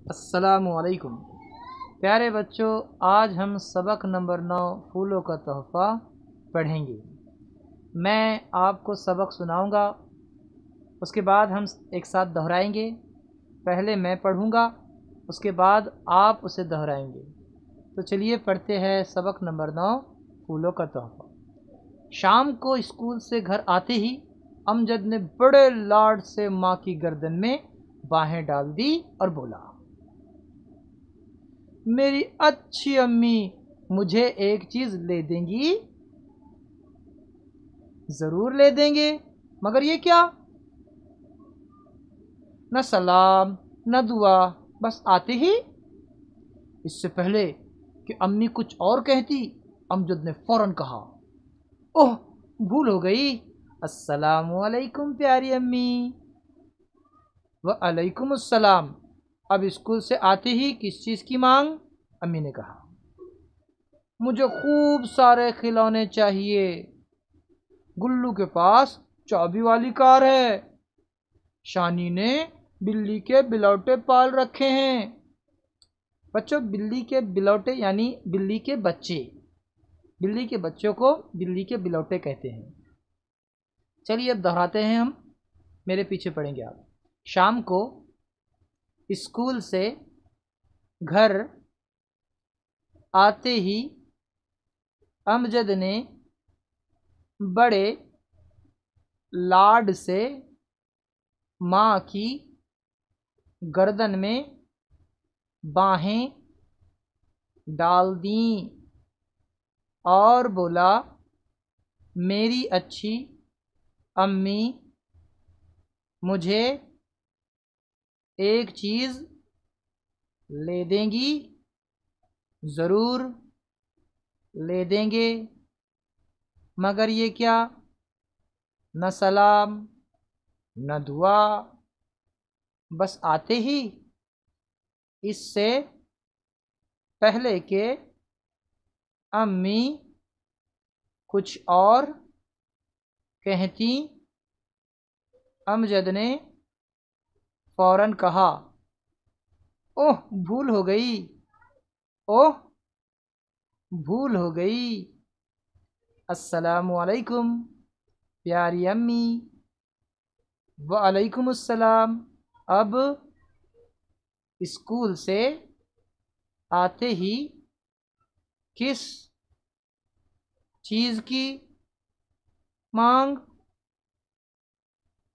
अस्सलामुअलैकुम। प्यारे बच्चों, आज हम सबक नंबर 9 फूलों का तोहफ़ा पढ़ेंगे। मैं आपको सबक सुनाऊंगा, उसके बाद हम एक साथ दोहराएंगे। पहले मैं पढ़ूंगा, उसके बाद आप उसे दोहराएंगे। तो चलिए पढ़ते हैं सबक नंबर 9 फूलों का तोहफ़ा। शाम को स्कूल से घर आते ही अमजद ने बड़े लाड से माँ की गर्दन में बाहें डाल दी और बोला, मेरी अच्छी अम्मी, मुझे एक चीज़ ले देंगी? ज़रूर ले देंगे, मगर ये क्या? न सलाम न दुआ, बस आते ही। इससे पहले कि अम्मी कुछ और कहती, अमजद ने फौरन कहा, ओह, भूल हो गई। अस्सलामु अलैकुम प्यारी अम्मी। व अलैकुम अस्सलाम। अब स्कूल से आते ही किस चीज़ की मांग? अम्मी ने कहा, मुझे खूब सारे खिलौने चाहिए। गुल्लू के पास चाबी वाली कार है। शानी ने बिल्ली के बिलौटे पाल रखे हैं। बच्चों, बिल्ली के बिलौटे यानी बिल्ली के बच्चे। बिल्ली के बच्चों को बिल्ली के बिलौटे कहते हैं। चलिए अब दोहराते हैं हम, मेरे पीछे पढ़ेंगे आप। शाम को स्कूल से घर आते ही अमजद ने बड़े लाड से माँ की गर्दन में बाहें डाल दीं और बोला, मेरी अच्छी अम्मी, मुझे एक चीज़ ले देंगी? ज़रूर ले देंगे, मगर ये क्या? न सलाम न दुआ, बस आते ही। इससे पहले के अम्मी कुछ और कहती, अमजद ने फौरन कहा, ओह, भूल हो गई। ओह, भूल हो गई। अस्सलामु अलैकुम प्यारी अम्मी। व अलैकुम अस्सलाम। अब स्कूल से आते ही किस चीज़ की मांग?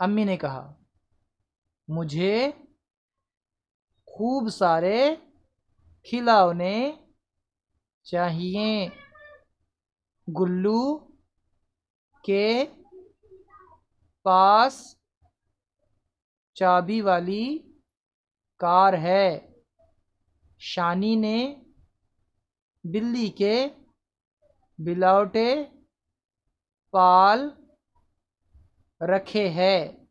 अम्मी ने कहा, मुझे खूब सारे खिलौने चाहिए। गुल्लू के पास चाबी वाली कार है। शानी ने बिल्ली के बिलौटे पाल रखे हैं।